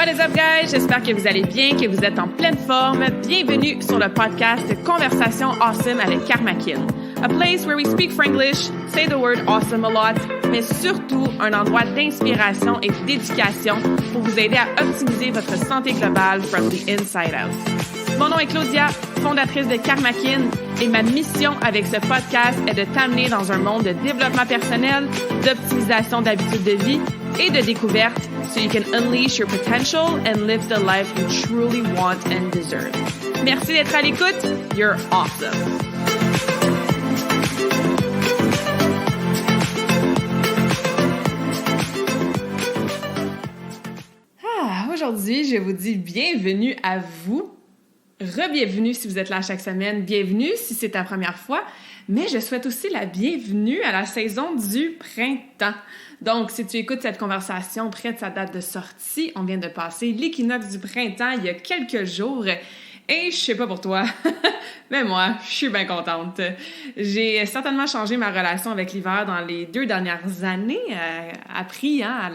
What is up, guys? J'espère que vous allez bien, que vous êtes en pleine forme. Bienvenue sur le podcast Conversation Awesome avec Karmakin. A place where we speak Franglish, say the word awesome a lot, mais surtout un endroit d'inspiration et d'éducation pour vous aider à optimiser votre santé globale from the inside out. Mon nom est Claudia, fondatrice de Karmakin, et ma mission avec ce podcast est de t'amener dans un monde de développement personnel, d'optimisation d'habitudes de vie et de découverte so you can unleash your potential and live the life you truly want and deserve. Merci d'être à l'écoute. You're awesome. Aujourd'hui, je vous dis bienvenue à vous. Re-bienvenue si vous êtes là chaque semaine. Bienvenue si c'est ta première fois. Mais je souhaite aussi la bienvenue à la saison du printemps. Donc, si tu écoutes cette conversation près de sa date de sortie, on vient de passer l'équinoxe du printemps il y a quelques jours. Et je sais pas pour toi, mais moi, je suis bien contente. J'ai certainement changé ma relation avec l'hiver dans les 2 dernières années, appris à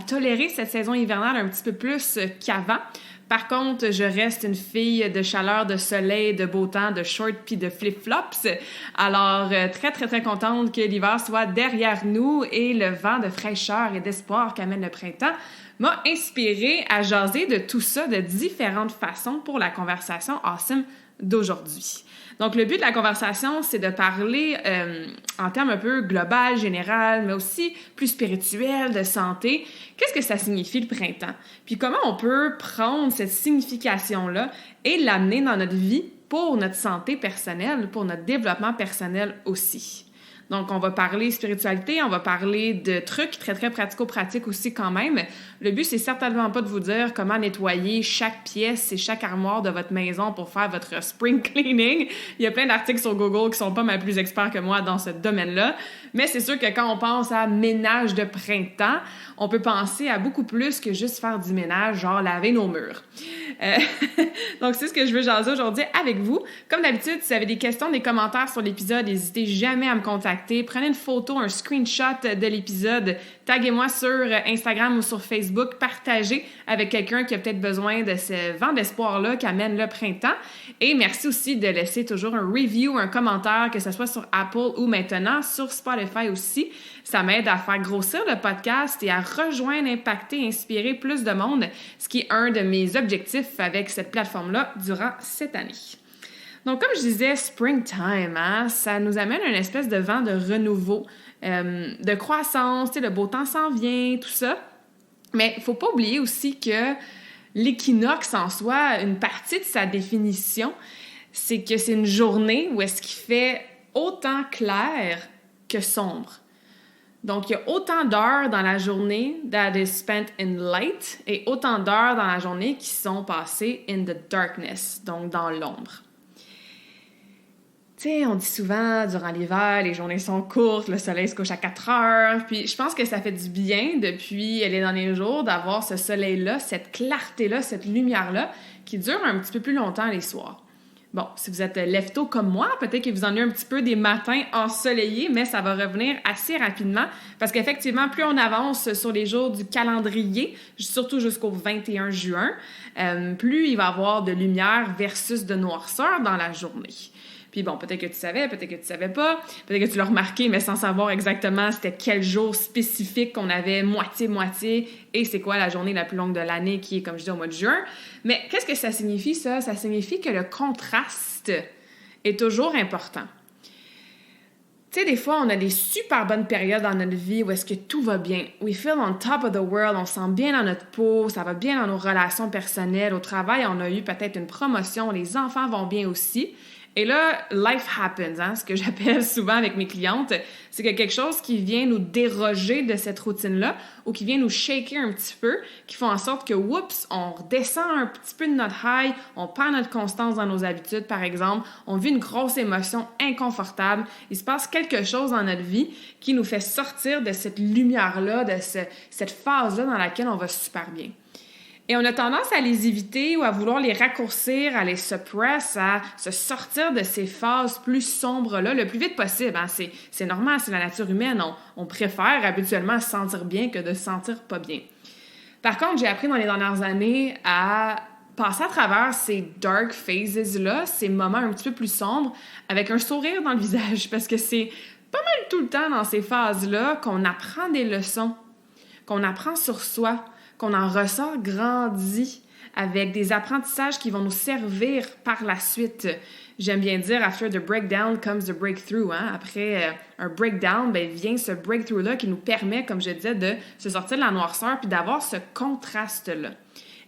tolérer cette saison hivernale un petit peu plus qu'avant. Par contre, je reste une fille de chaleur, de soleil, de beau temps, de shorts puis de flip-flops. Alors, très contente que l'hiver soit derrière nous et le vent de fraîcheur et d'espoir qu'amène le printemps m'a inspirée à jaser de tout ça de différentes façons pour la conversation awesome d'aujourd'hui. Donc, le but de la conversation, c'est de parler en termes un peu global, général, mais aussi plus spirituel, de santé. Qu'est-ce que ça signifie le printemps? Puis comment on peut prendre cette signification-là et l'amener dans notre vie pour notre santé personnelle, pour notre développement personnel aussi. Donc, on va parler spiritualité, on va parler de trucs très pratico-pratiques aussi quand même. Le but, c'est certainement pas de vous dire comment nettoyer chaque pièce et chaque armoire de votre maison pour faire votre spring cleaning. Il y a plein d'articles sur Google qui sont pas mal plus experts que moi dans ce domaine-là. Mais c'est sûr que quand on pense à ménage de printemps, on peut penser à beaucoup plus que juste faire du ménage, genre laver nos murs. Donc, c'est ce que je veux jaser aujourd'hui avec vous. Comme d'habitude, si vous avez des questions, des commentaires sur l'épisode, n'hésitez jamais à me contacter. Prenez une photo, un screenshot de l'épisode, taguez-moi sur Instagram ou sur Facebook, partagez avec quelqu'un qui a peut-être besoin de ce vent d'espoir-là qu'amène le printemps. Et merci aussi de laisser toujours un review, un commentaire, que ce soit sur Apple ou maintenant sur Spotify aussi. Ça m'aide à faire grossir le podcast et à rejoindre, impacter, inspirer plus de monde, ce qui est un de mes objectifs avec cette plateforme-là durant cette année. Donc, comme je disais, springtime, ça nous amène une espèce de vent de renouveau, de croissance, le beau temps s'en vient, tout ça. Mais il ne faut pas oublier aussi que l'équinoxe en soi, une partie de sa définition, c'est que c'est une journée où est-ce qu'il fait autant clair que sombre. Donc, il y a autant d'heures dans la journée that is spent in light et autant d'heures dans la journée qui sont passées in the darkness, donc dans l'ombre. Tu sais, on dit souvent, durant l'hiver, les journées sont courtes, le soleil se couche à 4 heures, puis je pense que ça fait du bien depuis les derniers jours d'avoir ce soleil-là, cette clarté-là, cette lumière-là qui dure un petit peu plus longtemps les soirs. Bon, si vous êtes lève-tôt comme moi, peut-être que vous en avez un petit peu des matins ensoleillés, mais ça va revenir assez rapidement parce qu'effectivement, plus on avance sur les jours du calendrier, surtout jusqu'au 21 juin, plus il va y avoir de lumière versus de noirceur dans la journée. Puis bon, peut-être que tu savais, peut-être que tu savais pas, peut-être que tu l'as remarqué, mais sans savoir exactement c'était quel jour spécifique qu'on avait moitié-moitié et c'est quoi la journée la plus longue de l'année qui est, comme je dis, au mois de juin. Mais qu'est-ce que ça signifie, ça? Ça signifie que le contraste est toujours important. Tu sais, des fois, on a des super bonnes périodes dans notre vie où est-ce que tout va bien. We feel on top of the world, on se sent bien dans notre peau, ça va bien dans nos relations personnelles. Au travail, on a eu peut-être une promotion, les enfants vont bien aussi. Et là, life happens, ce que j'appelle souvent avec mes clientes, c'est que quelque chose qui vient nous déroger de cette routine-là ou qui vient nous shaker un petit peu, qui font en sorte que, oups, on redescend un petit peu de notre high, on perd notre constance dans nos habitudes, par exemple, on vit une grosse émotion inconfortable, il se passe quelque chose dans notre vie qui nous fait sortir de cette lumière-là, de cette phase-là dans laquelle on va super bien. Et on a tendance à les éviter ou à vouloir les raccourcir, à les suppress, à se sortir de ces phases plus sombres-là le plus vite possible. C'est normal, c'est la nature humaine. On préfère habituellement se sentir bien que de se sentir pas bien. Par contre, j'ai appris dans les dernières années à passer à travers ces dark phases-là, ces moments un petit peu plus sombres, avec un sourire dans le visage, parce que c'est pas mal tout le temps dans ces phases-là qu'on apprend des leçons, qu'on apprend sur soi, qu'on en ressort grandi, avec des apprentissages qui vont nous servir par la suite. J'aime bien dire, after the breakdown comes the breakthrough. Hein? Après un breakdown, vient ce breakthrough-là qui nous permet, comme je disais, de se sortir de la noirceur puis d'avoir ce contraste-là.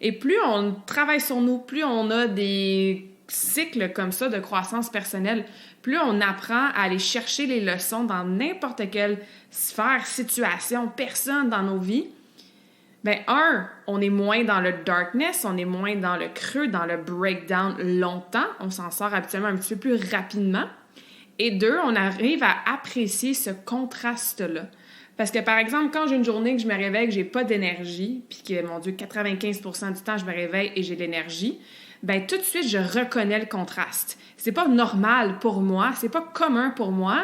Et plus on travaille sur nous, plus on a des cycles comme ça de croissance personnelle, plus on apprend à aller chercher les leçons dans n'importe quelle sphère, situation, personne dans nos vies, on est moins dans le darkness, on est moins dans le creux, dans le breakdown longtemps, on s'en sort habituellement un petit peu plus rapidement. Et deux, on arrive à apprécier ce contraste-là. Parce que, par exemple, quand j'ai une journée que je me réveille, que j'ai pas d'énergie, puis que, mon Dieu, 95% du temps, je me réveille et j'ai de l'énergie, tout de suite, je reconnais le contraste. C'est pas normal pour moi, c'est pas commun pour moi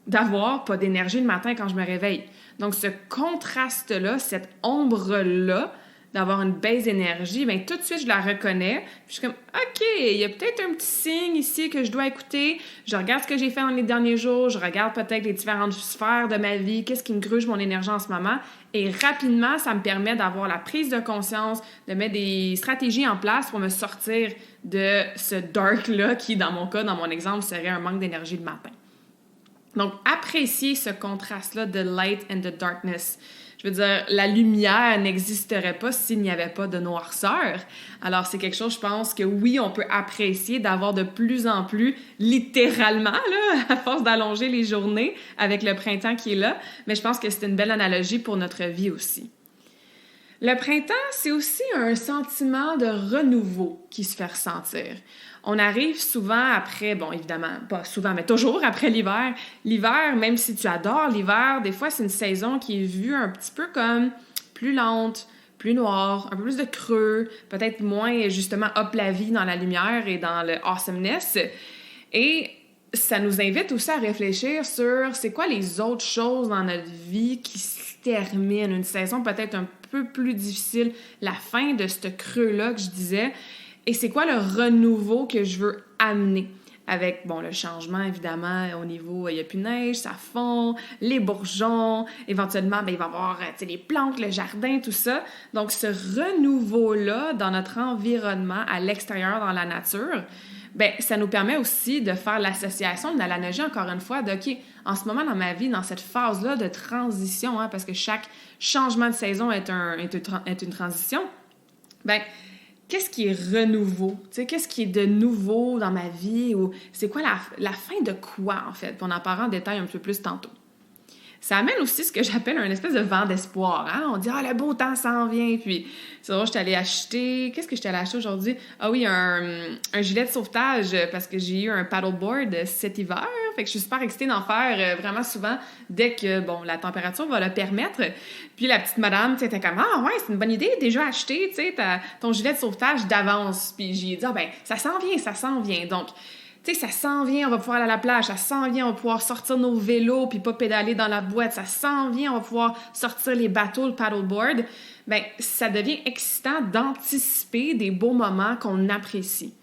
d'avoir pas d'énergie le matin quand je me réveille. Donc, ce contraste-là, cette ombre-là, d'avoir une baisse d'énergie, tout de suite, je la reconnais. Puis je suis comme, OK, il y a peut-être un petit signe ici que je dois écouter. Je regarde ce que j'ai fait dans les derniers jours. Je regarde peut-être les différentes sphères de ma vie. Qu'est-ce qui me gruge mon énergie en ce moment? Et rapidement, ça me permet d'avoir la prise de conscience, de mettre des stratégies en place pour me sortir de ce dark-là qui, dans mon cas, dans mon exemple, serait un manque d'énergie le matin. Donc, apprécier ce contraste-là de light and de darkness. Je veux dire, la lumière n'existerait pas s'il n'y avait pas de noirceur. Alors, c'est quelque chose, je pense, que oui, on peut apprécier d'avoir de plus en plus, littéralement, là, à force d'allonger les journées avec le printemps qui est là. Mais je pense que c'est une belle analogie pour notre vie aussi. Le printemps, c'est aussi un sentiment de renouveau qui se fait ressentir. On arrive souvent après, bon, évidemment, pas souvent, mais toujours après l'hiver. L'hiver, même si tu adores l'hiver, des fois, c'est une saison qui est vue un petit peu comme plus lente, plus noire, un peu plus de creux, peut-être moins, justement, hop la vie dans la lumière et dans le awesomeness. Et ça nous invite aussi à réfléchir sur c'est quoi les autres choses dans notre vie qui se terminent. Une saison peut-être un peu plus difficile, la fin de ce creux-là que je disais. Et c'est quoi le renouveau que je veux amener? Avec, bon, le changement, évidemment, au niveau, il n'y a plus de neige, ça fond, les bourgeons, éventuellement, il va y avoir les plantes, le jardin, tout ça. Donc, ce renouveau-là dans notre environnement, à l'extérieur, dans la nature, ça nous permet aussi de faire l'association de l'analogie, encore une fois, de, OK, en ce moment dans ma vie, dans cette phase-là de transition, parce que chaque changement de saison est une transition, qu'est-ce qui est renouveau? Qu'est-ce qui est de nouveau dans ma vie? Ou c'est quoi la fin de quoi, en fait? Puis on en parlera en détail un peu plus tantôt. Ça amène aussi ce que j'appelle un espèce de vent d'espoir. Hein? On dit « Ah, le beau temps s'en vient! » Puis, c'est drôle, j'étais allée acheter... Qu'est-ce que j'étais allée acheter aujourd'hui? Ah oui, un gilet de sauvetage parce que j'ai eu un paddleboard cet hiver. Fait que je suis super excitée d'en faire vraiment souvent dès que, bon, la température va le permettre. Puis la petite madame, tu sais, était comme « Ah ouais, c'est une bonne idée, déjà acheté, tu sais, ton gilet de sauvetage d'avance. » Puis j'ai dit « Ah ça s'en vient. » Donc, tu sais, ça s'en vient, on va pouvoir aller à la plage, ça s'en vient, on va pouvoir sortir nos vélos puis pas pédaler dans la boîte, ça s'en vient, on va pouvoir sortir les bateaux, le paddleboard. Ça devient excitant d'anticiper des beaux moments qu'on apprécie.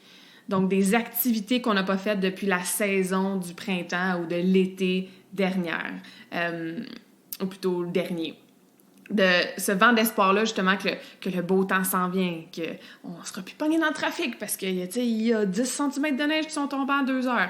Donc, des activités qu'on n'a pas faites depuis la saison du printemps ou de l'été dernière, ou plutôt le dernier. De ce vent d'espoir-là, justement, que le beau temps s'en vient, qu'on ne sera plus pogné dans le trafic parce qu'il y a 10 cm de neige qui sont tombés en 2 heures.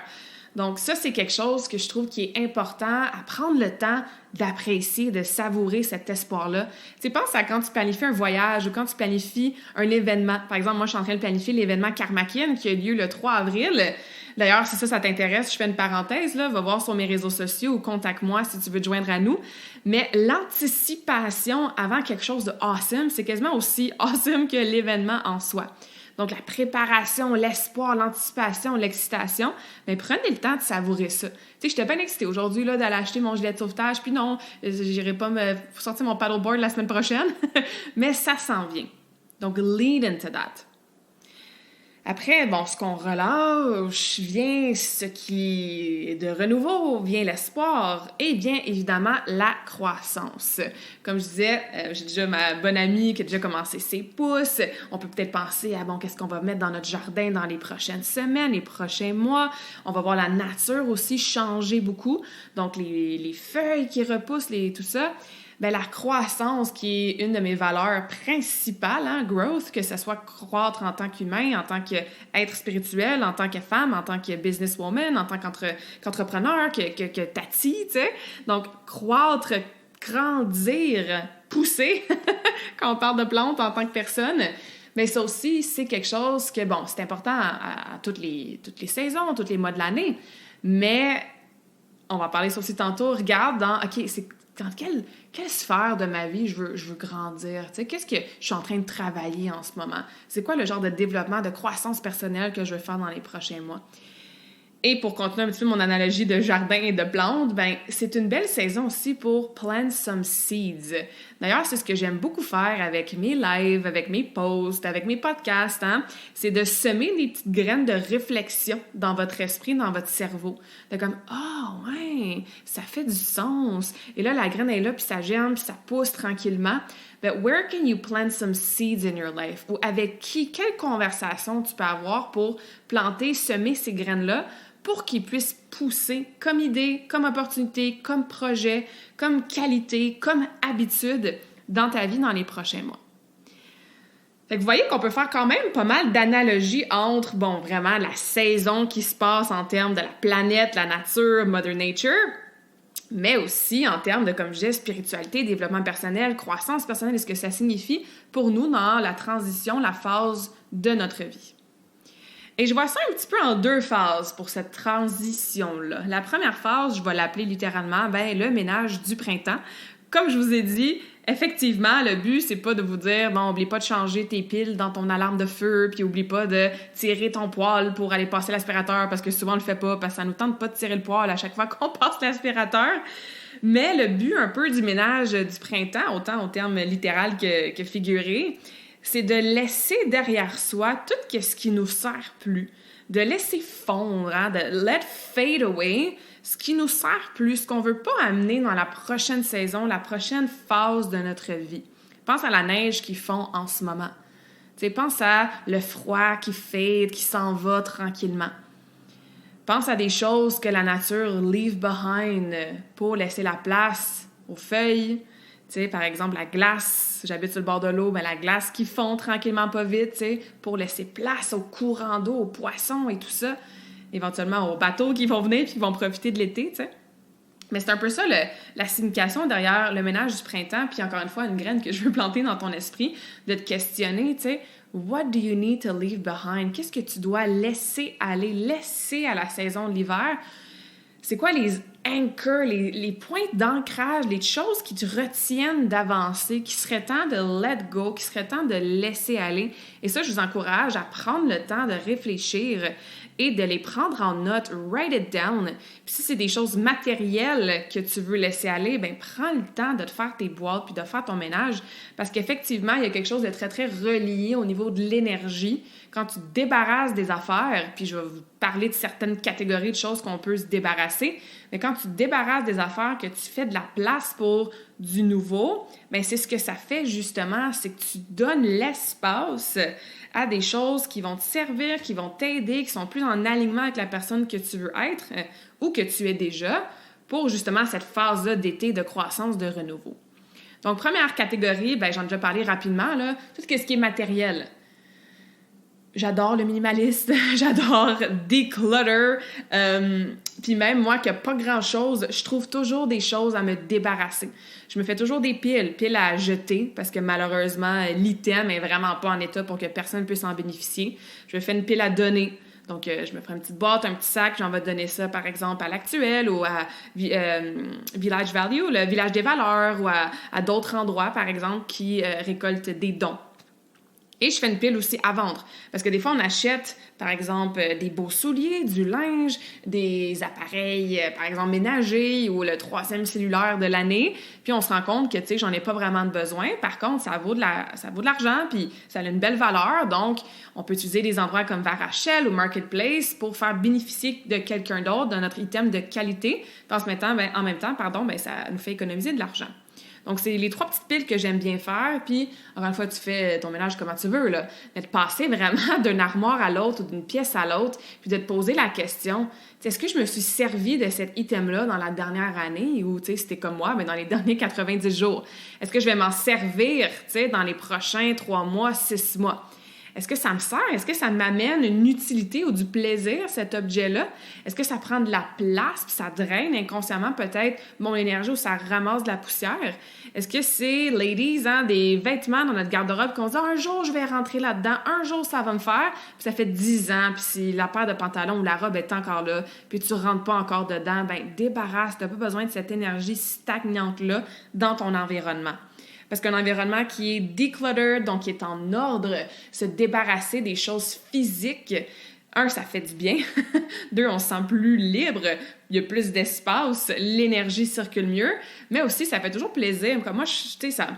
Donc ça, c'est quelque chose que je trouve qui est important à prendre le temps d'apprécier, de savourer cet espoir-là. Tu sais, pense à quand tu planifies un voyage ou quand tu planifies un événement. Par exemple, moi, je suis en train de planifier l'événement Karmakin qui a lieu le 3 avril. D'ailleurs, si ça t'intéresse, je fais une parenthèse, là, va voir sur mes réseaux sociaux ou contacte-moi si tu veux te joindre à nous. Mais l'anticipation avant quelque chose de awesome, c'est quasiment aussi awesome que l'événement en soi. Donc, la préparation, l'espoir, l'anticipation, l'excitation, prenez le temps de savourer ça. Tu sais, j'étais bien excitée aujourd'hui là, d'aller acheter mon gilet de sauvetage, puis non, j'irai pas me sortir mon paddleboard la semaine prochaine, mais ça s'en vient. Donc, lead into that. Après, bon, ce qu'on relâche vient ce qui est de renouveau, vient l'espoir et bien évidemment la croissance. Comme je disais, j'ai déjà ma bonne amie qui a déjà commencé ses pousses. On peut peut-être penser à, bon, qu'est-ce qu'on va mettre dans notre jardin dans les prochaines semaines, les prochains mois. On va voir la nature aussi changer beaucoup. Donc, les feuilles qui repoussent, tout ça. Ben, la croissance, qui est une de mes valeurs principales, hein, growth, que ce soit croître en tant qu'humain, en tant qu'être spirituel, en tant que femme, en tant que businesswoman, en tant qu'entrepreneur, que Tati, tu sais. Donc, croître, grandir, pousser, quand on parle de plantes en tant que personne, mais ça aussi, c'est quelque chose que, bon, c'est important à toutes les saisons, tous les mois de l'année, mais on va parler ça aussi tantôt, regarde OK, c'est dans quelle sphère de ma vie je veux grandir? Tu sais, qu'est-ce que je suis en train de travailler en ce moment? C'est quoi le genre de développement, de croissance personnelle que je veux faire dans les prochains mois? Et pour continuer un petit peu mon analogie de jardin et de plantes, ben c'est une belle saison aussi pour plant some seeds. D'ailleurs, c'est ce que j'aime beaucoup faire avec mes lives, avec mes posts, avec mes podcasts, hein? C'est de semer des petites graines de réflexion dans votre esprit, dans votre cerveau. De comme, ouais, ça fait du sens. Et là, la graine est là, puis ça germe, puis ça pousse tranquillement. But where can you plant some seeds in your life? Ou avec qui, quelle conversation tu peux avoir pour planter, semer ces graines-là pour qu'ils puissent pousser comme idée, comme opportunité, comme projet, comme qualité, comme habitude dans ta vie dans les prochains mois. Fait que vous voyez qu'on peut faire quand même pas mal d'analogies entre, bon, vraiment la saison qui se passe en termes de la planète, la nature, Mother Nature, mais aussi en termes de, comme je disais, spiritualité, développement personnel, croissance personnelle et ce que ça signifie pour nous dans la transition, la phase de notre vie. Et je vois ça un petit peu en deux phases pour cette transition-là. La première phase, je vais l'appeler littéralement, le ménage du printemps. Comme je vous ai dit, effectivement, le but, c'est pas de vous dire, bon, oublie pas de changer tes piles dans ton alarme de feu, puis oublie pas de tirer ton poêle pour aller passer l'aspirateur, parce que souvent on le fait pas, parce que ça nous tente pas de tirer le poêle à chaque fois qu'on passe l'aspirateur. Mais le but un peu du ménage du printemps, autant au terme littéral que figuré, c'est de laisser derrière soi tout ce qui nous sert plus, de laisser fondre, hein, de let fade away ce qui nous sert plus, ce qu'on veut pas amener dans la prochaine saison, la prochaine phase de notre vie. Pense à la neige qui fond en ce moment. T'sais, pense à le froid qui fade, qui s'en va tranquillement. Pense à des choses que la nature leave behind pour laisser la place aux feuilles. Tu sais, par exemple, la glace, j'habite sur le bord de l'eau, la glace qui fond tranquillement pas vite, tu sais, pour laisser place au courant d'eau, aux poissons et tout ça, éventuellement aux bateaux qui vont venir et qui vont profiter de l'été, tu sais. Mais c'est un peu ça la signification derrière le ménage du printemps, puis encore une fois, une graine que je veux planter dans ton esprit, de te questionner, tu sais, what do you need to leave behind? Qu'est-ce que tu dois laisser aller, laisser à la saison de l'hiver? C'est quoi les anchors, les points d'ancrage, les choses qui te retiennent d'avancer, qui serait temps de let go, qui serait temps de laisser aller? Et ça, je vous encourage à prendre le temps de réfléchir et de les prendre en note, write it down. Puis si c'est des choses matérielles que tu veux laisser aller, prends le temps de te faire tes boîtes puis de faire ton ménage, parce qu'effectivement, il y a quelque chose de très, très relié au niveau de l'énergie. Quand tu te débarrasses des affaires, puis je vais vous parler de certaines catégories de choses qu'on peut se débarrasser, mais quand tu te débarrasses des affaires, que tu fais de la place pour du nouveau, c'est ce que ça fait justement, c'est que tu donnes l'espace à des choses qui vont te servir, qui vont t'aider, qui sont plus en alignement avec la personne que tu veux être ou que tu es déjà pour justement cette phase-là d'été de croissance, de renouveau. Donc, première catégorie, j'en ai déjà parlé rapidement, là, tout ce qui est matériel. J'adore le minimaliste, j'adore declutter, puis même moi qui n'ai pas grand-chose, je trouve toujours des choses à me débarrasser. Je me fais toujours des piles à jeter parce que malheureusement, l'item est vraiment pas en état pour que personne puisse en bénéficier. Je me fais une pile à donner. Donc, je me ferai une petite boîte, un petit sac, j'en vais donner ça, par exemple, à l'Actuel ou à Village Value, le Village des valeurs, ou à d'autres endroits, par exemple, qui récoltent des dons. Et je fais une pile aussi à vendre. Parce que des fois, on achète, par exemple, des beaux souliers, du linge, des appareils, par exemple, ménagers ou le 3e cellulaire de l'année. Puis on se rend compte que, tu sais, j'en ai pas vraiment de besoin. Par contre, ça vaut de l'argent, puis ça a une belle valeur. Donc, on peut utiliser des endroits comme Varachel ou Marketplace pour faire bénéficier de quelqu'un d'autre de notre item de qualité. Puis en même temps, ça nous fait économiser de l'argent. Donc, c'est les 3 petites piles que j'aime bien faire. Puis, encore une fois, tu fais ton ménage comme tu veux, là. Mais de passer vraiment d'une armoire à l'autre ou d'une pièce à l'autre, puis de te poser la question, est-ce que je me suis servi de cet item-là dans la dernière année ou, tu sais, c'était comme moi, mais dans les derniers 90 jours? Est-ce que je vais m'en servir, tu sais, dans les prochains 3 mois, 6 mois? Est-ce que ça me sert? Est-ce que ça m'amène une utilité ou du plaisir, cet objet-là? Est-ce que ça prend de la place puis ça draine inconsciemment peut-être mon énergie ou ça ramasse de la poussière? Est-ce que c'est, ladies, des vêtements dans notre garde-robe qu'on se dit « un jour, je vais rentrer là-dedans, un jour, ça va me faire », puis ça fait 10 ans, puis si la paire de pantalons ou la robe est encore là, puis tu rentres pas encore dedans, débarrasse, t'as pas besoin de cette énergie stagnante-là dans ton environnement. Parce qu'un environnement qui est decluttered, donc qui est en ordre, se débarrasser des choses physiques, 1, ça fait du bien. 2, on se sent plus libre, il y a plus d'espace, l'énergie circule mieux, mais aussi, ça fait toujours plaisir. Comme moi, tu sais, ça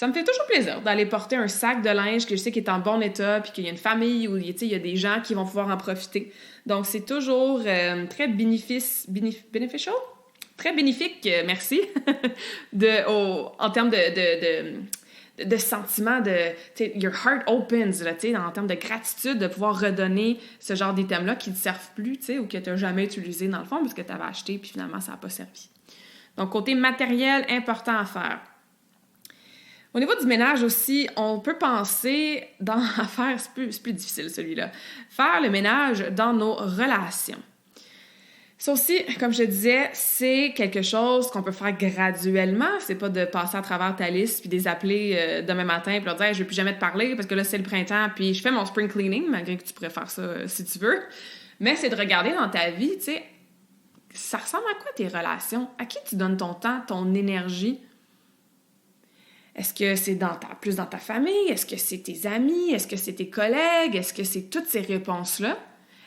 me fait toujours plaisir d'aller porter un sac de linge que je sais qu'il est en bon état, puis qu'il y a une famille ou il y a des gens qui vont pouvoir en profiter. Donc, c'est toujours très beneficial. Très bénéfique, merci, en termes de sentiments, your heart opens, là, en termes de gratitude, de pouvoir redonner ce genre d'items-là qui ne te servent plus, ou que tu n'as jamais utilisé dans le fond, parce que tu avais acheté, puis finalement, ça n'a pas servi. Donc, côté matériel, important à faire. Au niveau du ménage aussi, on peut penser à faire, c'est plus difficile celui-là, faire le ménage dans nos relations. Ça aussi, comme je te disais, c'est quelque chose qu'on peut faire graduellement. C'est pas de passer à travers ta liste puis de les appeler demain matin puis leur dire hey, « je vais plus jamais te parler parce que là, c'est le printemps puis je fais mon spring cleaning », malgré que tu pourrais faire ça si tu veux. Mais c'est de regarder dans ta vie, tu sais, ça ressemble à quoi tes relations? À qui tu donnes ton temps, ton énergie? Est-ce que c'est plus dans ta famille? Est-ce que c'est tes amis? Est-ce que c'est tes collègues? Est-ce que c'est toutes ces réponses-là?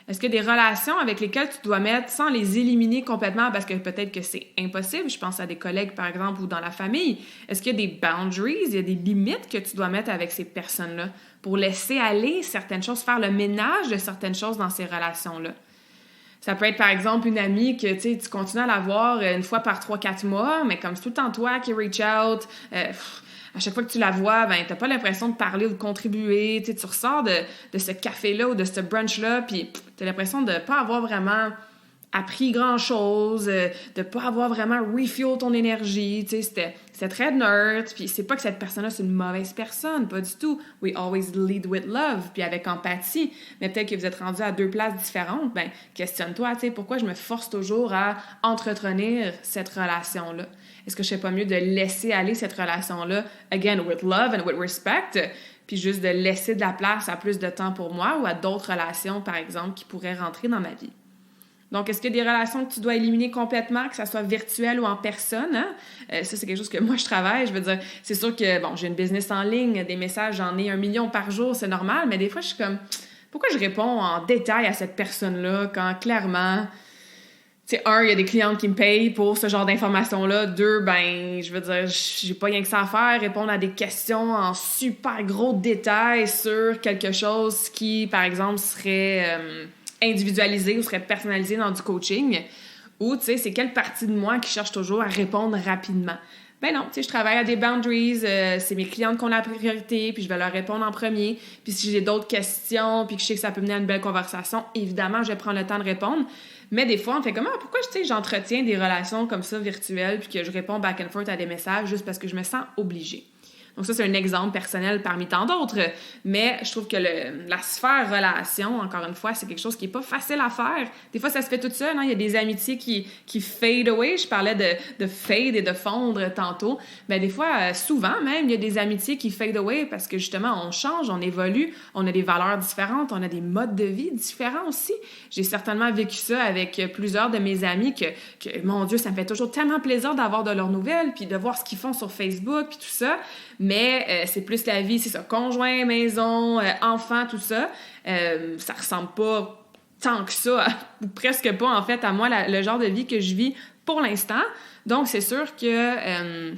Est-ce qu'il y a des relations avec lesquelles tu dois mettre sans les éliminer complètement parce que peut-être que c'est impossible? Je pense à des collègues, par exemple, ou dans la famille. Est-ce qu'il y a des boundaries, il y a des limites que tu dois mettre avec ces personnes-là pour laisser aller certaines choses, faire le ménage de certaines choses dans ces relations-là? Ça peut être, par exemple, une amie que tu continues à la voir une fois par 3-4 mois, mais comme c'est tout le temps toi qui reach out, à chaque fois que tu la vois, t'as pas l'impression de parler ou de contribuer. Tu ressors de ce café-là ou de ce brunch-là, puis t'as l'impression de pas avoir vraiment appris grand-chose, de pas avoir vraiment refuel ton énergie. C'était très neutre, puis c'est pas que cette personne-là, c'est une mauvaise personne, pas du tout. We always lead with love, puis avec empathie. Mais peut-être que vous êtes rendu à 2 places différentes, questionne-toi, pourquoi je me force toujours à entretenir cette relation-là? Est-ce que je fais pas mieux de laisser aller cette relation-là, again, with love and with respect, puis juste de laisser de la place à plus de temps pour moi ou à d'autres relations, par exemple, qui pourraient rentrer dans ma vie? Donc, est-ce qu'il y a des relations que tu dois éliminer complètement, que ça soit virtuel ou en personne? Hein? Ça, c'est quelque chose que moi, je travaille. Je veux dire, c'est sûr que, j'ai une business en ligne, des messages, j'en ai 1 million par jour, c'est normal, mais des fois, je suis comme, pourquoi je réponds en détail à cette personne-là quand, clairement, tu sais, 1, il y a des clientes qui me payent pour ce genre d'informations-là. 2, je veux dire, j'ai pas rien que ça à faire, répondre à des questions en super gros détails sur quelque chose qui, par exemple, serait individualisé ou serait personnalisé dans du coaching. Ou, tu sais, c'est quelle partie de moi qui cherche toujours à répondre rapidement? Non, tu sais, je travaille à des boundaries, c'est mes clientes qui ont la priorité, puis je vais leur répondre en premier. Puis si j'ai d'autres questions, puis que je sais que ça peut mener à une belle conversation, évidemment, je vais prendre le temps de répondre. Mais des fois, on fait comment? Pourquoi, j'entretiens des relations comme ça virtuelles, puis que je réponds back and forth à des messages juste parce que je me sens obligée? Donc ça, c'est un exemple personnel parmi tant d'autres, mais je trouve que la sphère relation, encore une fois, c'est quelque chose qui n'est pas facile à faire. Des fois, ça se fait tout seul, hein? Il y a des amitiés qui fade away. Je parlais de fade et de fondre tantôt. Mais des fois, souvent même, il y a des amitiés qui fade away parce que justement, on change, on évolue, on a des valeurs différentes, on a des modes de vie différents aussi. J'ai certainement vécu ça avec plusieurs de mes amis que mon Dieu, ça me fait toujours tellement plaisir d'avoir de leurs nouvelles puis de voir ce qu'ils font sur Facebook puis tout ça. mais c'est plus la vie, c'est ça, conjoint, maison, enfant, tout ça. Ça ressemble pas tant que ça, ou presque pas en fait, à moi, le genre de vie que je vis pour l'instant. Donc, c'est sûr que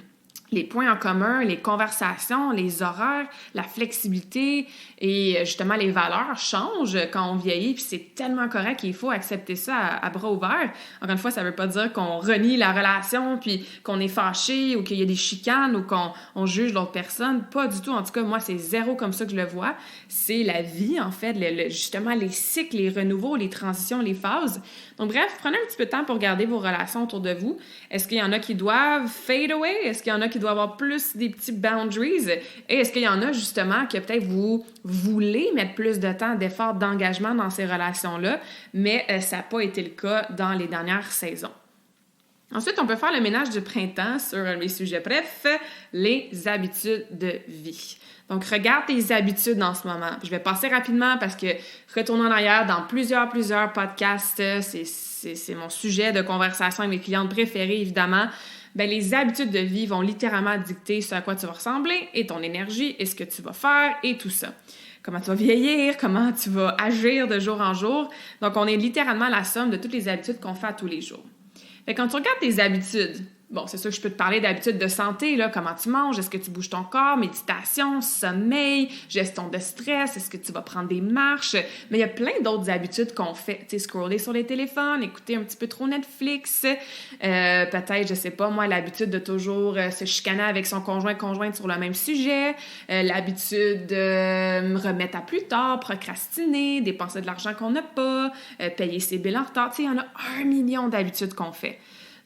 les points en commun, les conversations, les horaires, la flexibilité et justement les valeurs changent quand on vieillit, puis c'est tellement correct qu'il faut accepter ça à bras ouverts. Encore une fois, ça veut pas dire qu'on renie la relation, puis qu'on est fâché ou qu'il y a des chicanes ou qu'on juge l'autre personne. Pas du tout. En tout cas, moi, c'est zéro comme ça que je le vois. C'est la vie, en fait, justement les cycles, les renouveaux, les transitions, les phases. Donc bref, prenez un petit peu de temps pour regarder vos relations autour de vous. Est-ce qu'il y en a qui doivent fade away? Est-ce qu'il y en a qui doivent avoir plus des petits boundaries? Et est-ce qu'il y en a justement que peut-être vous voulez mettre plus de temps, d'effort, d'engagement dans ces relations-là, mais ça n'a pas été le cas dans les dernières saisons? Ensuite, on peut faire le ménage du printemps sur un de mes sujets. Bref, les habitudes de vie. Donc, regarde tes habitudes en ce moment. Je vais passer rapidement parce que retournons en arrière dans plusieurs podcasts. C'est mon sujet de conversation avec mes clientes préférées, évidemment. Bien, les habitudes de vie vont littéralement dicter ce à quoi tu vas ressembler et ton énergie et ce que tu vas faire et tout ça. Comment tu vas vieillir, comment tu vas agir de jour en jour. Donc, on est littéralement la somme de toutes les habitudes qu'on fait à tous les jours. Fait que quand tu regardes tes habitudes, bon, c'est sûr que je peux te parler d'habitudes de santé, là, comment tu manges, est-ce que tu bouges ton corps, méditation, sommeil, gestion de stress, est-ce que tu vas prendre des marches? Mais il y a plein d'autres habitudes qu'on fait. Tu sais, scroller sur les téléphones, écouter un petit peu trop Netflix, peut-être, je sais pas, moi, l'habitude de toujours se chicaner avec son conjointe sur le même sujet, l'habitude de me remettre à plus tard, procrastiner, dépenser de l'argent qu'on n'a pas, payer ses billes en retard. Tu sais, il y en a 1 million d'habitudes qu'on fait.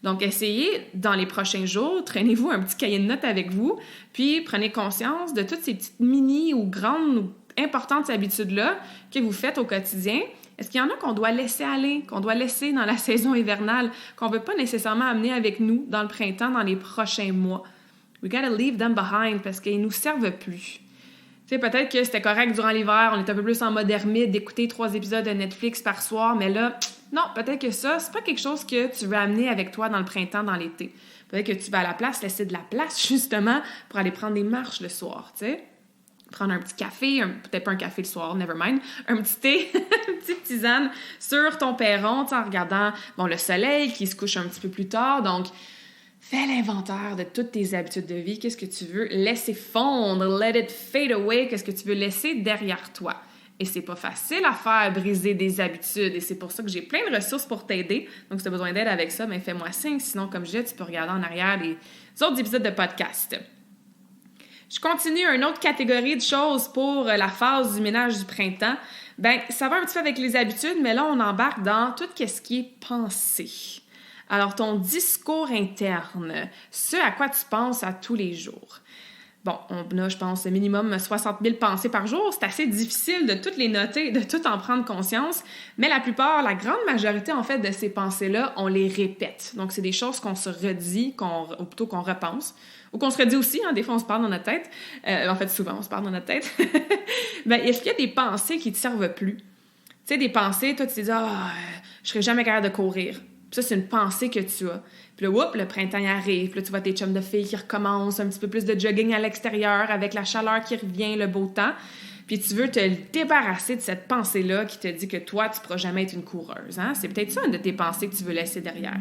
Donc, essayez, dans les prochains jours, traînez-vous un petit cahier de notes avec vous, puis prenez conscience de toutes ces petites mini ou grandes ou importantes habitudes-là que vous faites au quotidien. Est-ce qu'il y en a qu'on doit laisser aller, qu'on doit laisser dans la saison hivernale, qu'on ne veut pas nécessairement amener avec nous dans le printemps, dans les prochains mois? We gotta leave them behind parce qu'ils ne nous servent plus. Tu sais, peut-être que c'était correct durant l'hiver, on est un peu plus en mode ermite, d'écouter 3 épisodes de Netflix par soir, mais là, non, peut-être que ça, c'est pas quelque chose que tu veux amener avec toi dans le printemps, dans l'été. Peut-être que tu vas à la place, laisser de la place, justement, pour aller prendre des marches le soir, tu sais. Prendre un petit café, peut-être pas un café le soir, never mind, un petit thé, une petite tisane sur ton perron, tu sais, en regardant, bon, le soleil qui se couche un petit peu plus tard, donc... Fais l'inventaire de toutes tes habitudes de vie. Qu'est-ce que tu veux laisser fondre? Let it fade away. Qu'est-ce que tu veux laisser derrière toi? Et c'est pas facile à faire, briser des habitudes. Et c'est pour ça que j'ai plein de ressources pour t'aider. Donc, si tu as besoin d'aide avec ça, bien, fais-moi signe. Sinon, comme je disais, tu peux regarder en arrière les autres épisodes de podcast. Je continue une autre catégorie de choses pour la phase du ménage du printemps. Bien, ça va un petit peu avec les habitudes, mais là, on embarque dans tout ce qui est pensée. Alors, ton discours interne, ce à quoi tu penses à tous les jours. Bon, on a, je pense, minimum 60 000 pensées par jour. C'est assez difficile de toutes les noter, de tout en prendre conscience. Mais la grande majorité, en fait, de ces pensées-là, on les répète. Donc, c'est des choses qu'on se redit, ou plutôt qu'on repense. Ou qu'on se redit aussi, hein, des fois, on se parle dans notre tête. En fait, souvent, on se parle dans notre tête. Bien, est-ce qu'il y a des pensées qui ne te servent plus? Tu sais, des pensées, toi, tu te dis « Ah, je serai jamais capable de courir ». Ça, c'est une pensée que tu as. Puis là, le printemps y arrive. Puis là, tu vois tes chums de filles qui recommencent, un petit peu plus de jogging à l'extérieur avec la chaleur qui revient, le beau temps. Puis tu veux te débarrasser de cette pensée-là qui te dit que toi, tu ne pourras jamais être une coureuse. Hein? C'est peut-être ça une de tes pensées que tu veux laisser derrière.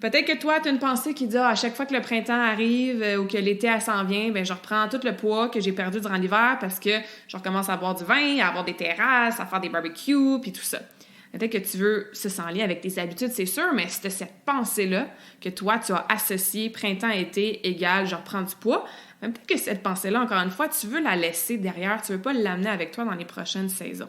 Peut-être que toi, tu as une pensée qui dit à chaque fois que le printemps arrive ou que l'été s'en vient, bien, je reprends tout le poids que j'ai perdu durant l'hiver parce que je recommence à boire du vin, à avoir des terrasses, à faire des barbecues, puis tout ça. Peut-être que tu veux se sentir avec tes habitudes, c'est sûr, mais c'est cette pensée-là que toi, tu as associée printemps-été égale je reprends du poids. Mais peut-être que cette pensée-là, encore une fois, tu veux la laisser derrière, tu veux pas l'amener avec toi dans les prochaines saisons.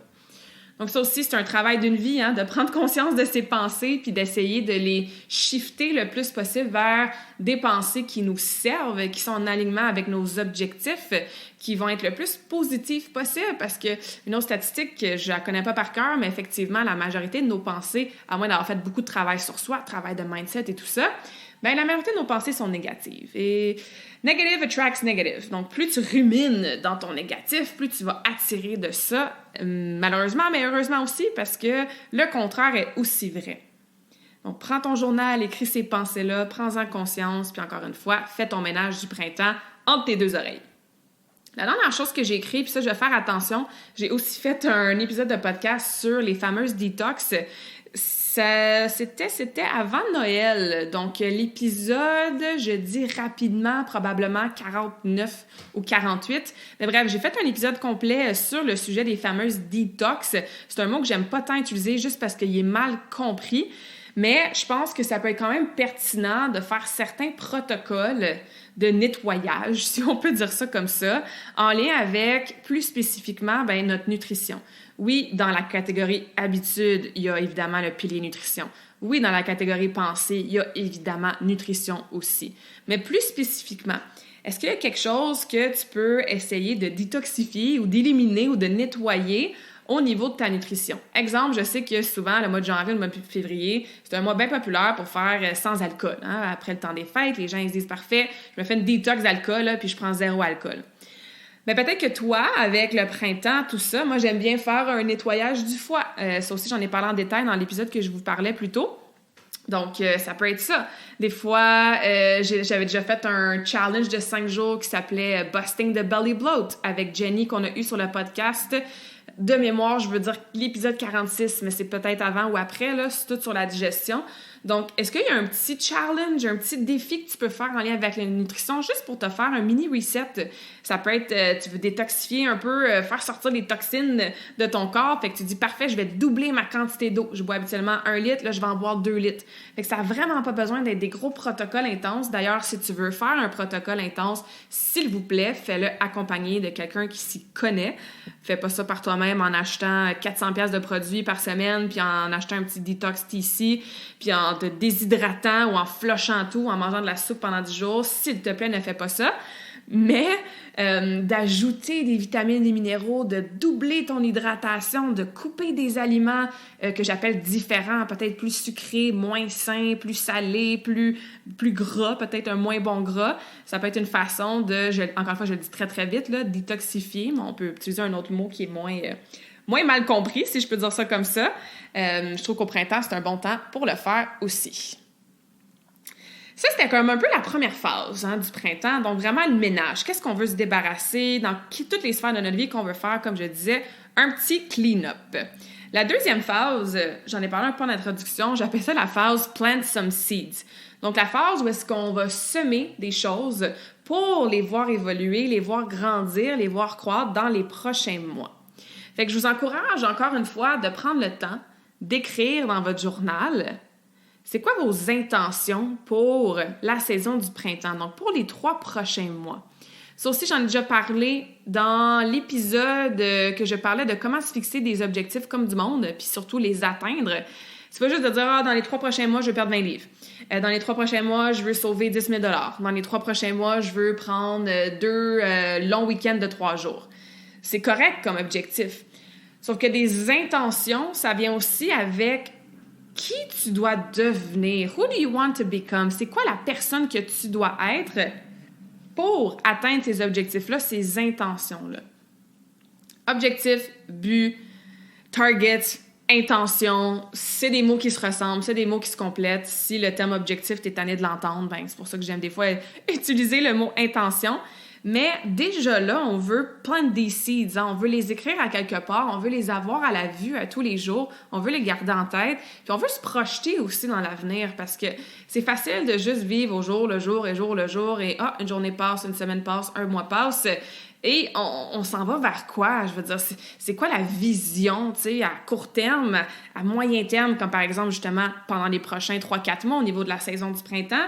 Donc ça aussi, c'est un travail d'une vie, hein, de prendre conscience de ses pensées puis d'essayer de les shifter le plus possible vers des pensées qui nous servent, qui sont en alignement avec nos objectifs, qui vont être le plus positifs possible parce que une autre statistique que je la connais pas par cœur, mais effectivement, la majorité de nos pensées, à moins d'avoir fait beaucoup de travail sur soi, travail de mindset et tout ça, bien, la majorité de nos pensées sont négatives. Et negative attracts negative. Donc, plus tu rumines dans ton négatif, plus tu vas attirer de ça, malheureusement, mais heureusement aussi, parce que le contraire est aussi vrai. Donc, prends ton journal, écris ces pensées-là, prends-en conscience, puis encore une fois, fais ton ménage du printemps entre tes 2 oreilles. La dernière chose que j'ai écrit, puis ça, je vais faire attention, j'ai aussi fait un épisode de podcast sur les fameuses detox. C'était avant Noël. Donc, l'épisode, je dis rapidement, probablement 49 ou 48. Mais bref, j'ai fait un épisode complet sur le sujet des fameuses detox. C'est un mot que j'aime pas tant utiliser juste parce qu'il est mal compris. Mais je pense que ça peut être quand même pertinent de faire certains protocoles de nettoyage, si on peut dire ça comme ça, en lien avec, plus spécifiquement, notre nutrition. Oui, dans la catégorie habitude, il y a évidemment le pilier nutrition. Oui, dans la catégorie pensée, il y a évidemment nutrition aussi. Mais plus spécifiquement, est-ce qu'il y a quelque chose que tu peux essayer de détoxifier ou d'éliminer ou de nettoyer au niveau de ta nutrition? Exemple, je sais que souvent, le mois de janvier, le mois de février, c'est un mois bien populaire pour faire sans alcool. Hein? Après le temps des fêtes, les gens ils se disent « Parfait, je me fais une détox d'alcool, là, puis je prends 0 alcool. » Mais peut-être que toi, avec le printemps, tout ça, moi, j'aime bien faire un nettoyage du foie. Ça aussi, j'en ai parlé en détail dans l'épisode que je vous parlais plus tôt. Donc, ça peut être ça. Des fois, j'avais déjà fait un challenge de 5 jours qui s'appelait « Busting the Belly Bloat » avec Jenny qu'on a eu sur le podcast. De mémoire, je veux dire l'épisode 46, mais c'est peut-être avant ou après, là, c'est tout sur la digestion. Donc, est-ce qu'il y a un petit challenge, un petit défi que tu peux faire en lien avec la nutrition juste pour te faire un mini reset? Ça peut être, tu veux détoxifier un peu, faire sortir les toxines de ton corps. Fait que tu dis, parfait, je vais doubler ma quantité d'eau. Je bois habituellement 1 litre, là, je vais en boire 2 litres. Fait que ça n'a vraiment pas besoin d'être des gros protocoles intenses. D'ailleurs, si tu veux faire un protocole intense, s'il vous plaît, fais-le accompagné de quelqu'un qui s'y connaît. Fais pas ça par toi-même en achetant 400$ de produits par semaine, puis en achetant un petit detox TC, puis en te déshydratant ou en flushant tout, en mangeant de la soupe pendant 10 jours. S'il te plaît, ne fais pas ça. Mais d'ajouter des vitamines, des minéraux, de doubler ton hydratation, de couper des aliments que j'appelle différents, peut-être plus sucrés, moins sains, plus salés, plus gras, peut-être un moins bon gras. Ça peut être une façon de, encore une fois, je le dis très très vite, là, détoxifier, mais on peut utiliser un autre mot qui est moins mal compris, si je peux dire ça comme ça. Je trouve qu'au printemps, c'est un bon temps pour le faire aussi. Ça, c'était comme un peu la première phase du printemps, donc vraiment le ménage. Qu'est-ce qu'on veut se débarrasser dans toutes les sphères de notre vie qu'on veut faire, comme je disais, un petit clean-up. La deuxième phase, j'en ai parlé un peu en introduction, j'appelle ça la phase « plant some seeds ». Donc la phase où est-ce qu'on va semer des choses pour les voir évoluer, les voir grandir, les voir croître dans les prochains mois. Fait que je vous encourage encore une fois de prendre le temps d'écrire dans votre journal c'est quoi vos intentions pour la saison du printemps, donc pour les 3 prochains mois. Ça aussi, j'en ai déjà parlé dans l'épisode que je parlais de comment se fixer des objectifs comme du monde, puis surtout les atteindre. C'est pas juste de dire « dans les 3 prochains mois, je veux perdre 20 livres. Dans les 3 prochains mois, je veux sauver 10 000 $. Dans les 3 prochains mois, je veux prendre 2 longs week-ends de 3 jours. » C'est correct comme objectif. Sauf que des intentions, ça vient aussi avec qui tu dois devenir. Who do you want to become? C'est quoi la personne que tu dois être pour atteindre ces objectifs-là, ces intentions-là? Objectif, but, target, intention, c'est des mots qui se ressemblent, c'est des mots qui se complètent. Si le thème objectif, t'es tanné de l'entendre, c'est pour ça que j'aime des fois utiliser le mot intention. Mais déjà là, on veut plant des seeds, on veut les écrire à quelque part, on veut les avoir à la vue à tous les jours, on veut les garder en tête, puis on veut se projeter aussi dans l'avenir parce que c'est facile de juste vivre au jour le jour et une journée passe, une semaine passe, un mois passe et on s'en va vers quoi? Je veux dire, c'est quoi la vision, tu sais, à court terme, à moyen terme, comme par exemple justement pendant les prochains 3-4 mois au niveau de la saison du printemps?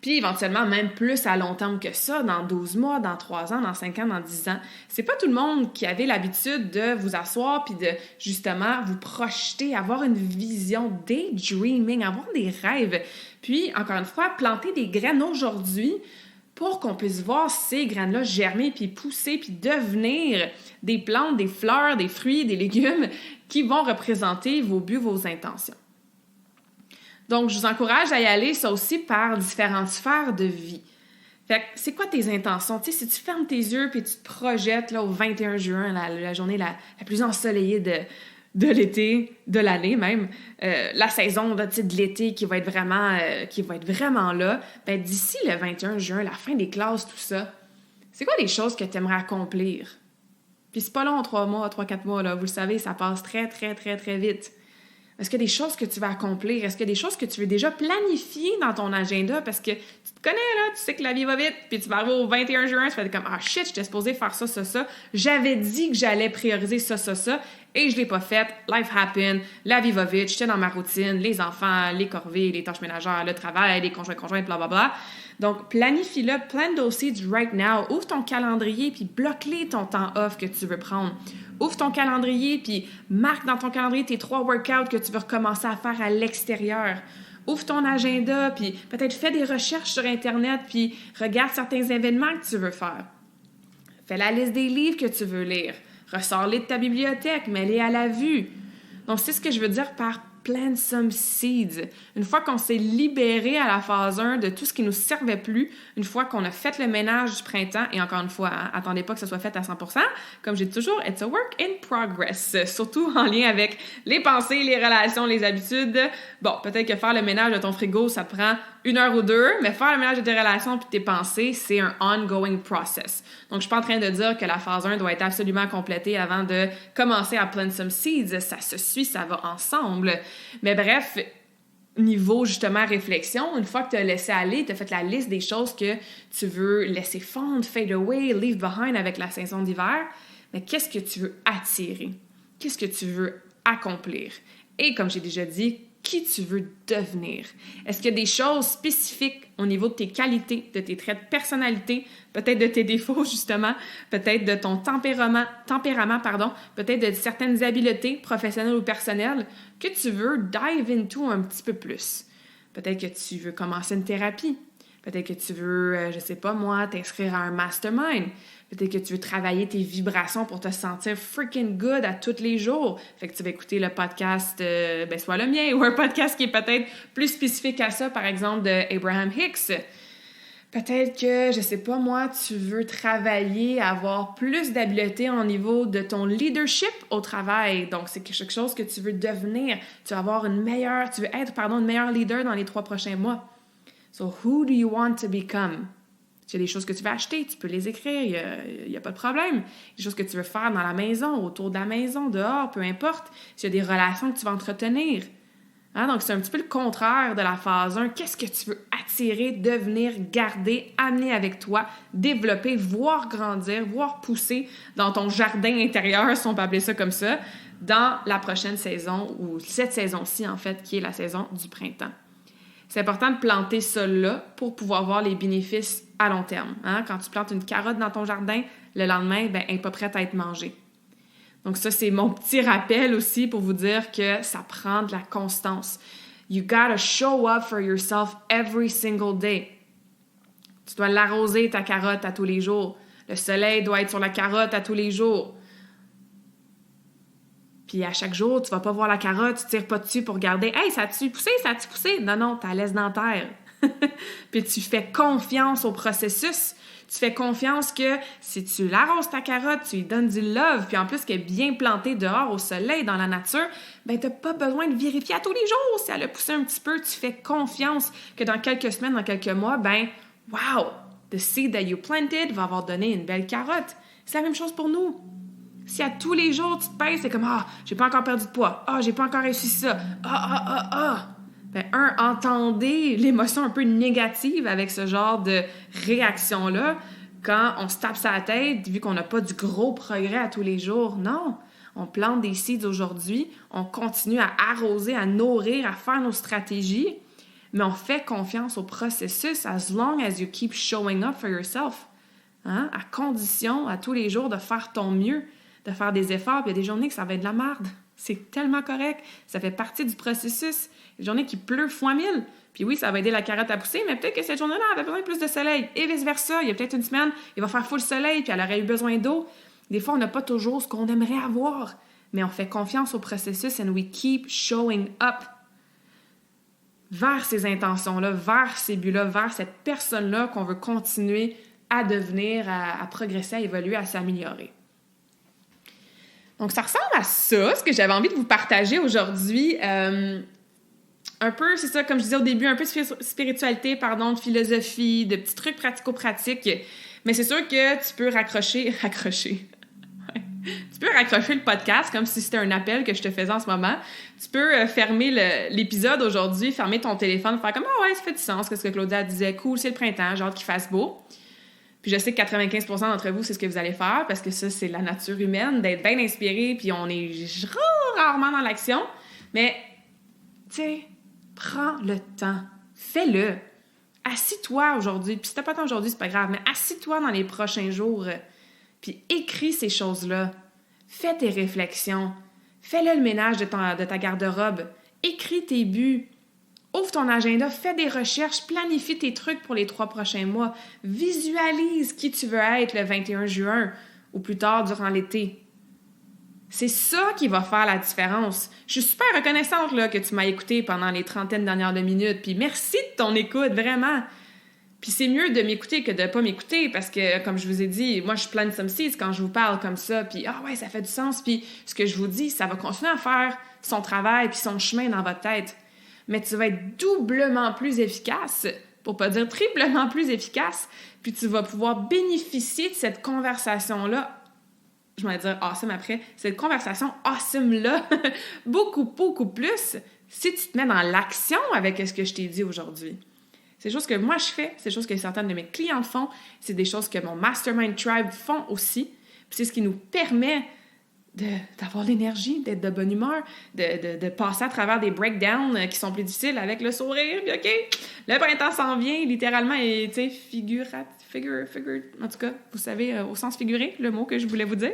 Puis éventuellement, même plus à long terme que ça, dans 12 mois, dans 3 ans, dans 5 ans, dans 10 ans. C'est pas tout le monde qui avait l'habitude de vous asseoir puis de, justement, vous projeter, avoir une vision, daydreaming, avoir des rêves. Puis, encore une fois, planter des graines aujourd'hui pour qu'on puisse voir ces graines-là germer puis pousser puis devenir des plantes, des fleurs, des fruits, des légumes qui vont représenter vos buts, vos intentions. Donc, je vous encourage à y aller, ça aussi, par différentes sphères de vie. Fait que, c'est quoi tes intentions? Tu sais, si tu fermes tes yeux puis tu te projettes là, au 21 juin, la journée la plus ensoleillée de l'été, de l'année même, la saison là, de l'été qui va être vraiment là, d'ici le 21 juin, la fin des classes, tout ça, C'est quoi les choses que tu aimerais accomplir? Puis c'est pas long, 3 mois, 3-4 mois, là. Vous le savez, ça passe très, très, très, très vite. Est-ce qu'il y a des choses que tu veux accomplir? Est-ce qu'il y a des choses que tu veux déjà planifier dans ton agenda? Parce que tu te connais, là, tu sais que la vie va vite, puis tu vas arriver au 21 juin, tu vas être comme « Ah shit, j'étais supposée faire ça, ça, ça. J'avais dit que j'allais prioriser ça, ça, ça, et je l'ai pas fait. Life happened, la vie va vite, j'étais dans ma routine, les enfants, les corvées, les tâches ménagères, le travail, les conjoints, blablabla. » Donc, planifie-le, plant those seeds right now. Ouvre ton calendrier, puis bloque-les ton temps off que tu veux prendre. Ouvre ton calendrier, puis marque dans ton calendrier tes 3 workouts que tu veux recommencer à faire à l'extérieur. Ouvre ton agenda, puis peut-être fais des recherches sur Internet, puis regarde certains événements que tu veux faire. Fais la liste des livres que tu veux lire. Ressors-les de ta bibliothèque, mets-les à la vue. Donc, c'est ce que je veux dire par plant some seeds. Une fois qu'on s'est libéré à la phase 1 de tout ce qui ne nous servait plus, une fois qu'on a fait le ménage du printemps, et encore une fois, attendez pas que ce soit fait à 100%, comme j'ai toujours, it's a work in progress, surtout en lien avec les pensées, les relations, les habitudes. Bon, peut-être que faire le ménage de ton frigo, ça prend 1 heure ou 2, mais faire le ménage de tes relations puis tes pensées, c'est un ongoing process. Donc, je suis pas en train de dire que la phase 1 doit être absolument complétée avant de commencer à plant some seeds. Ça se suit, ça va ensemble. Mais bref, niveau justement réflexion, une fois que tu as laissé aller, tu as fait la liste des choses que tu veux laisser fondre, fade away, leave behind avec la saison d'hiver, mais qu'est-ce que tu veux attirer? Qu'est-ce que tu veux accomplir? Et comme j'ai déjà dit, qui tu veux devenir? Est-ce qu'il y a des choses spécifiques au niveau de tes qualités, de tes traits de personnalité, peut-être de tes défauts justement, peut-être de ton tempérament, peut-être de certaines habiletés professionnelles ou personnelles que tu veux dive into un petit peu plus? Peut-être que tu veux commencer une thérapie. Peut-être que tu veux, je sais pas moi, t'inscrire à un mastermind. Peut-être que tu veux travailler tes vibrations pour te sentir freaking good à tous les jours. Fait que tu vas écouter le podcast, soit le mien, ou un podcast qui est peut-être plus spécifique à ça, par exemple, de Abraham Hicks. Peut-être que, je sais pas moi, tu veux travailler, avoir plus d'habileté au niveau de ton leadership au travail. Donc, c'est quelque chose que tu veux devenir. Tu veux être, une meilleure leader dans les 3 prochains mois. So, who do you want to become? S'il y a des choses que tu veux acheter, tu peux les écrire, il n'y a pas de problème. Des choses que tu veux faire dans la maison, autour de la maison, dehors, peu importe. S'il y a des relations que tu vas entretenir. Hein? Donc, c'est un petit peu le contraire de la phase 1. Qu'est-ce que tu veux attirer, devenir, garder, amener avec toi, développer, voir grandir, voir pousser dans ton jardin intérieur, si on peut appeler ça comme ça, dans la prochaine saison, ou cette saison-ci, en fait, qui est la saison du printemps. C'est important de planter ça là pour pouvoir voir les bénéfices à long terme. Hein? Quand tu plantes une carotte dans ton jardin, le lendemain, elle n'est pas prête à être mangée. Donc ça, c'est mon petit rappel aussi pour vous dire que ça prend de la constance. You gotta show up for yourself every single day. Tu dois l'arroser, ta carotte, à tous les jours. Le soleil doit être sur la carotte à tous les jours. Puis à chaque jour, tu vas pas voir la carotte, tu tires pas dessus pour regarder « Hey, ça a-tu poussé? Ça a-tu poussé? » Non, tu la laisses dans la terre. Puis tu fais confiance au processus. Tu fais confiance que si tu l'arroses ta carotte, tu lui donnes du love, puis en plus qu'elle est bien plantée dehors au soleil, dans la nature, t'as pas besoin de vérifier à tous les jours si elle a poussé un petit peu. Tu fais confiance que dans quelques semaines, dans quelques mois, wow, the seed that you planted va avoir donné une belle carotte. C'est la même chose pour nous. Si à tous les jours, tu te pèses, c'est comme « Ah, j'ai pas encore perdu de poids. Ah, j'ai pas encore réussi ça. Ah. » Entendez l'émotion un peu négative avec ce genre de réaction-là quand on se tape sur la tête, vu qu'on n'a pas du gros progrès à tous les jours. Non, on plante des seeds aujourd'hui, on continue à arroser, à nourrir, à faire nos stratégies, mais on fait confiance au processus as long as you keep showing up for yourself. Hein? À condition, à tous les jours, de faire ton mieux, de faire des efforts, puis il y a des journées que ça va être de la merde. C'est tellement correct. Ça fait partie du processus. Des journées qui pleut fois 1000. Puis oui, ça va aider la carotte à pousser, mais peut-être que cette journée-là, elle avait besoin de plus de soleil. Et vice-versa. Il y a peut-être une semaine, il va faire full soleil, puis elle aurait eu besoin d'eau. Des fois, on n'a pas toujours ce qu'on aimerait avoir. Mais on fait confiance au processus and we keep showing up vers ces intentions-là, vers ces buts-là, vers cette personne-là qu'on veut continuer à devenir, à progresser, à évoluer, à s'améliorer. Donc, ça ressemble à ça, ce que j'avais envie de vous partager aujourd'hui. Un peu, c'est ça, comme je disais au début, un peu de spiritualité, de philosophie, de petits trucs pratico-pratiques. Mais c'est sûr que tu peux raccrocher. Tu peux raccrocher le podcast comme si c'était un appel que je te faisais en ce moment. Tu peux fermer l'épisode aujourd'hui, fermer ton téléphone, faire comme « Ah ouais, ça fait du sens, qu'est-ce que Claudia disait, cool, c'est le printemps, j'ai hâte qu'il fasse beau. » Puis je sais que 95% d'entre vous, c'est ce que vous allez faire parce que ça, c'est la nature humaine, d'être bien inspiré, puis on est rarement dans l'action. Mais, tu sais, prends le temps, fais-le. Assis-toi aujourd'hui, puis si t'as pas temps aujourd'hui, c'est pas grave, mais assis-toi dans les prochains jours, puis écris ces choses-là. Fais tes réflexions. Fais-le ménage de ta garde-robe. Écris tes buts. Ouvre ton agenda, fais des recherches, planifie tes trucs pour les 3 prochains mois. Visualise qui tu veux être le 21 juin ou plus tard durant l'été. C'est ça qui va faire la différence. Je suis super reconnaissante là, que tu m'as écouté pendant les 30 dernières minutes. Puis merci de ton écoute, vraiment. Puis c'est mieux de m'écouter que de pas m'écouter parce que, comme je vous ai dit, moi, je plante some seeds quand je vous parle comme ça. Puis, ah ouais, ça fait du sens. Puis ce que je vous dis, ça va continuer à faire son travail puis son chemin dans votre tête. Mais tu vas être doublement plus efficace, pour pas dire triplement plus efficace, puis tu vas pouvoir bénéficier de cette conversation-là, je vais dire awesome après, cette conversation awesome-là, beaucoup, beaucoup plus, si tu te mets dans l'action avec ce que je t'ai dit aujourd'hui. C'est des choses que moi je fais, c'est des choses que certaines de mes clientes font, c'est des choses que mon Mastermind Tribe font aussi, puis c'est ce qui nous permet d'avoir l'énergie, d'être de bonne humeur, de passer à travers des breakdowns qui sont plus difficiles avec le sourire, puis OK, le printemps s'en vient, littéralement, et tu sais, figure, en tout cas, vous savez, au sens figuré, le mot que je voulais vous dire.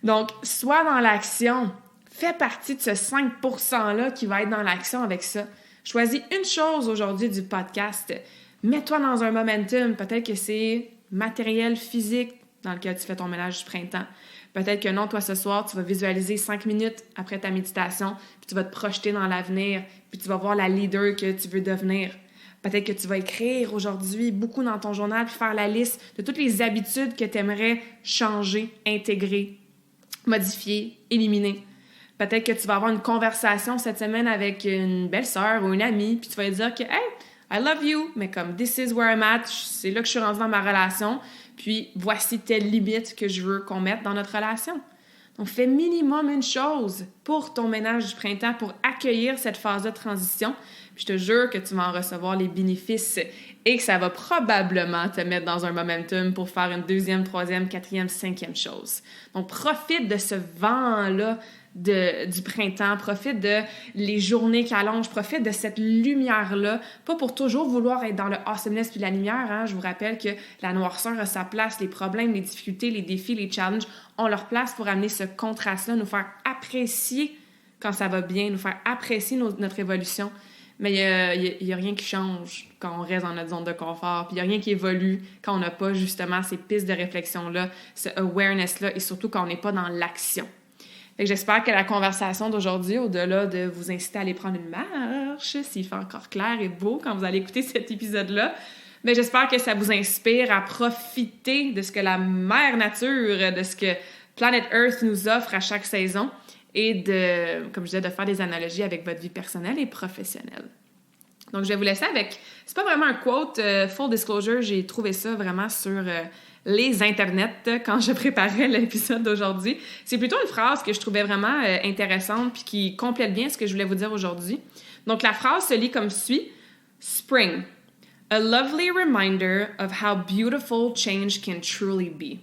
Donc, sois dans l'action, fais partie de ce 5%-là qui va être dans l'action avec ça. Choisis une chose aujourd'hui du podcast, mets-toi dans un momentum, peut-être que c'est matériel physique dans lequel tu fais ton ménage du printemps. Peut-être que non, toi, ce soir, tu vas visualiser 5 minutes après ta méditation, puis tu vas te projeter dans l'avenir, puis tu vas voir la leader que tu veux devenir. Peut-être que tu vas écrire aujourd'hui beaucoup dans ton journal, puis faire la liste de toutes les habitudes que tu aimerais changer, intégrer, modifier, éliminer. Peut-être que tu vas avoir une conversation cette semaine avec une belle-sœur ou une amie, puis tu vas lui dire que « Hey, I love you », mais comme « This is where I'm at », c'est là que je suis rendue dans ma relation, puis voici telle limite que je veux qu'on mette dans notre relation. Donc, fais minimum une chose pour ton ménage du printemps, pour accueillir cette phase de transition. Puis je te jure que tu vas en recevoir les bénéfices et que ça va probablement te mettre dans un momentum pour faire une 2e, 3e, 4e, 5e chose. Donc, profite de ce vent-là du printemps, profite de les journées qui allongent, profite de cette lumière-là, pas pour toujours vouloir être dans le awesomeness puis la lumière, hein. Je vous rappelle que la noirceur a sa place, les problèmes, les difficultés, les défis, les challenges ont leur place pour amener ce contraste-là, nous faire apprécier quand ça va bien, nous faire apprécier notre évolution. Mais il y a rien qui change quand on reste dans notre zone de confort, puis il y a rien qui évolue quand on n'a pas justement ces pistes de réflexion-là, ce awareness-là, et surtout quand on n'est pas dans l'action. Fait que j'espère que la conversation d'aujourd'hui, au-delà de vous inciter à aller prendre une marche, s'il fait encore clair et beau quand vous allez écouter cet épisode-là, mais j'espère que ça vous inspire à profiter de ce que la mère nature, de ce que Planet Earth nous offre à chaque saison et de, comme je disais, de faire des analogies avec votre vie personnelle et professionnelle. Donc, je vais vous laisser avec... C'est pas vraiment un quote, full disclosure, j'ai trouvé ça vraiment sur... les internets quand je préparais l'épisode d'aujourd'hui. C'est plutôt une phrase que je trouvais vraiment intéressante puis qui complète bien ce que je voulais vous dire aujourd'hui. Donc, la phrase se lit comme suit. Spring, a lovely reminder of how beautiful change can truly be.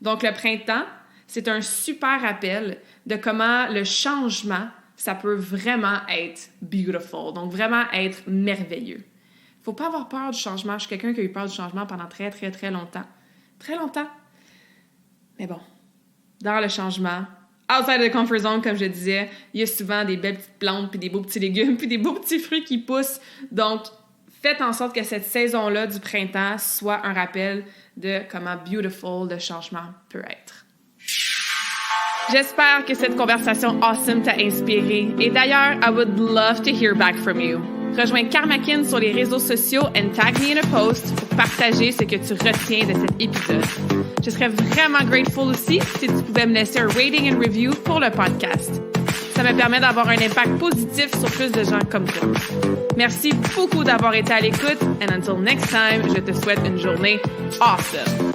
Donc, le printemps, c'est un super rappel de comment le changement, ça peut vraiment être beautiful, donc vraiment être merveilleux. Il ne faut pas avoir peur du changement. Je suis quelqu'un qui a eu peur du changement pendant très, très, très longtemps. Très longtemps. Mais bon, dans le changement, outside of the comfort zone, comme je disais, il y a souvent des belles petites plantes, puis des beaux petits légumes, puis des beaux petits fruits qui poussent. Donc, faites en sorte que cette saison-là du printemps soit un rappel de comment beautiful le changement peut être. J'espère que cette conversation awesome t'a inspiré. Et d'ailleurs, I would love to hear back from you. Rejoins Karmakin sur les réseaux sociaux and tag me in a post pour partager ce que tu retiens de cet épisode. Je serais vraiment grateful aussi si tu pouvais me laisser un rating and review pour le podcast. Ça me permet d'avoir un impact positif sur plus de gens comme toi. Merci beaucoup d'avoir été à l'écoute. And until next time, je te souhaite une journée awesome.